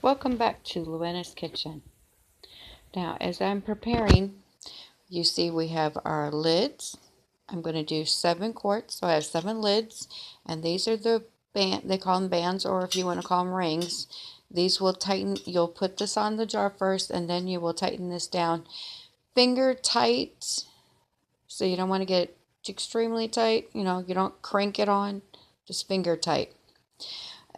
Welcome back to LouAnna's kitchen. Now, as I'm preparing, you see we have our lids. I'm going to do 7 quarts, so I have 7 lids, and these are the they call them bands, or if you want to call them rings. These will tighten, you'll put this on the jar first, and then you will tighten this down finger tight, so you don't want to get it extremely tight, you don't crank it on, just finger tight.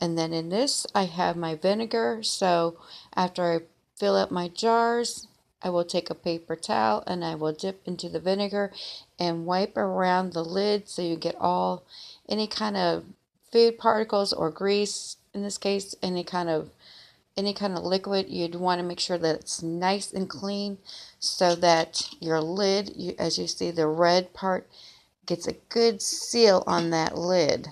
And then in this, I have my vinegar. So after I fill up my jars, I will take a paper towel and I will dip into the vinegar and wipe around the lid so you get all any kind of food particles or grease, in this case, any kind of liquid. You'd want to make sure that it's nice and clean so that your lid, as you see, the red part gets a good seal on that lid.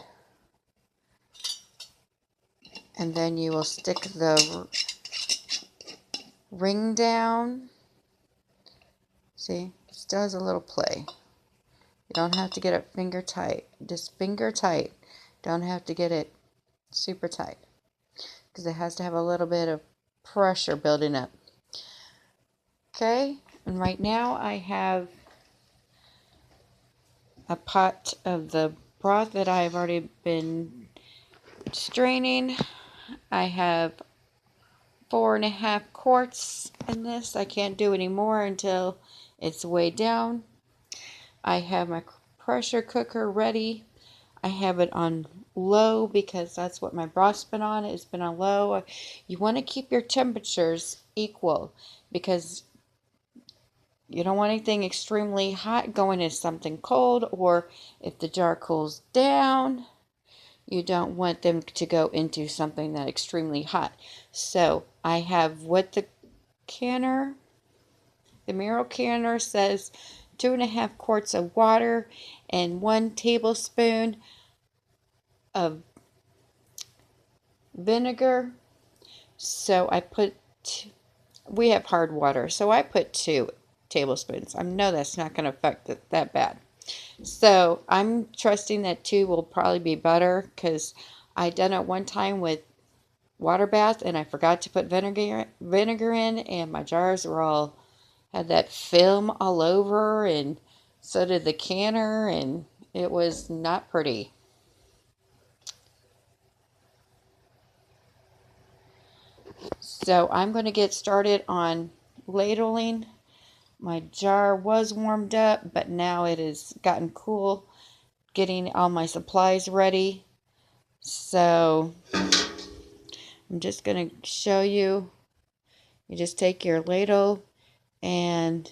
And then you will stick the ring down. See, it still has a little play. You don't have to get it finger tight. Just finger tight. Don't have to get it super tight because it has to have a little bit of pressure building up. Okay, and right now I have a pot of the broth that I've already been straining. I have 4.5 quarts in this. I can't do any more until it's way down. I have my pressure cooker ready. I have it on low because that's what my broth's been on. It's been on low. You want to keep your temperatures equal because you don't want anything extremely hot going into something cold, or if the jar cools down, you don't want them to go into something that's extremely hot. So I have what the Mirro canner says, 2.5 quarts of water and 1 tablespoon of vinegar. So we have hard water, so I put 2 tablespoons. I know that's not going to affect it that bad. So I'm trusting that 2 will probably be better because I done it one time with water bath and I forgot to put vinegar in, and my jars were all had that film all over, and so did the canner, and it was not pretty. So I'm going to get started on ladling. My jar was warmed up, but now it has gotten cool, getting all my supplies ready. So I'm just going to show you. You just take your ladle, and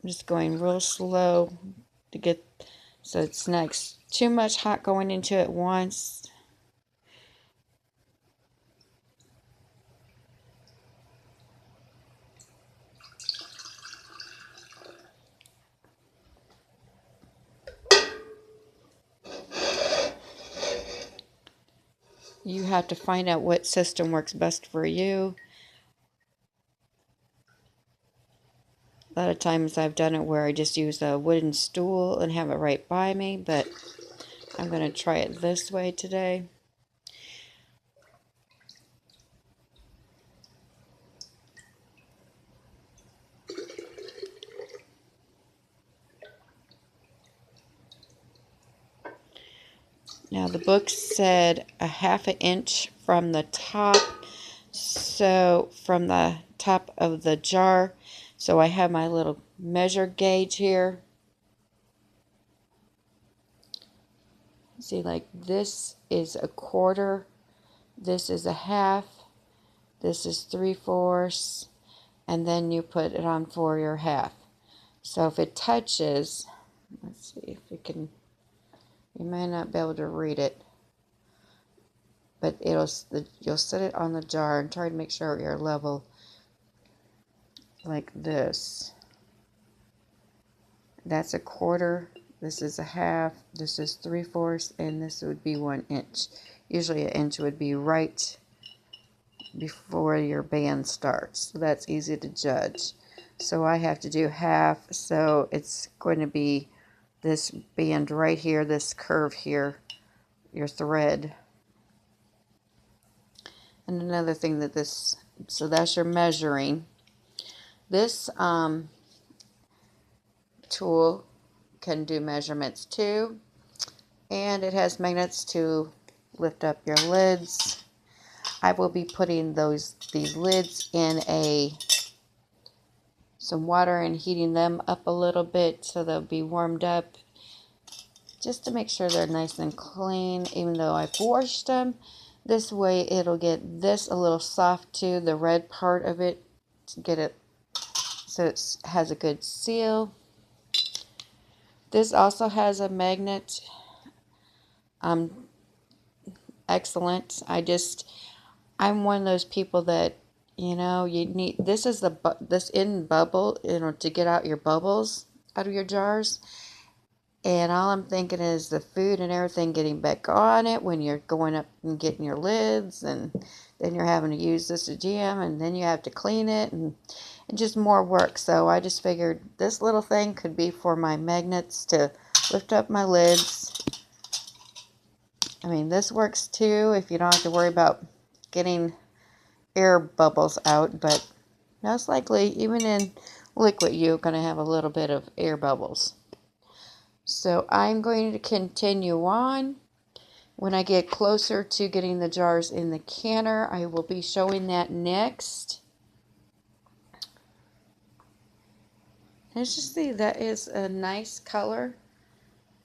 I'm just going real slow to get so it's not too much hot going into it at once. You have to find out what system works best for you. A lot of times I've done it where I just use a wooden stool and have it right by me, but I'm going to try it this way today. Now the book said a 1/2 inch from the top, so from the top of the jar. So I have my little measure gauge here. See, like this is a quarter, this is a half, this is 3/4, and then you put it on for your half. So if it touches, let's see if we can, you may not be able to read it, but you'll set it on the jar and try to make sure you're level like this. That's a quarter, this is a half, this is 3/4, and this would be 1 inch. Usually an inch would be right before your band starts, so that's easy to judge. So I have to do half, so it's going to be this band right here, this curve here, your thread. And another thing that this, so that's your measuring. This tool can do measurements too, and it has magnets to lift up your lids. I will be putting these lids in some water and heating them up a little bit so they'll be warmed up, just to make sure they're nice and clean, even though I've washed them. This way it'll get this a little soft too, the red part of it, to get it so it has a good seal. This also has a magnet. Excellent. I'm one of those people that, you need, this is this in bubble, to get out your bubbles out of your jars. And all I'm thinking is the food and everything getting back on it when you're going up and getting your lids, and then you're having to use this again, and then you have to clean it, and just more work. So I just figured this little thing could be for my magnets to lift up my lids. I mean, this works too if you don't have to worry about getting air bubbles out, but most likely, even in liquid, you're going to have a little bit of air bubbles. So I'm going to continue on. When I get closer to getting the jars in the canner, I will be showing that next. Let's just see, that is a nice color.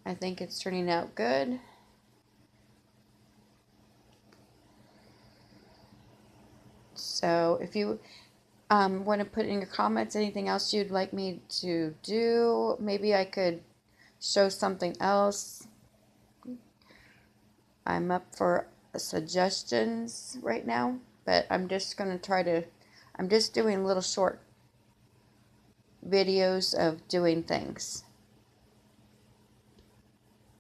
I think it's turning out good. So if you want to put in your comments anything else you'd like me to do, maybe I could show something else. I'm up for suggestions right now, but I'm just going to I'm just doing little short videos of doing things.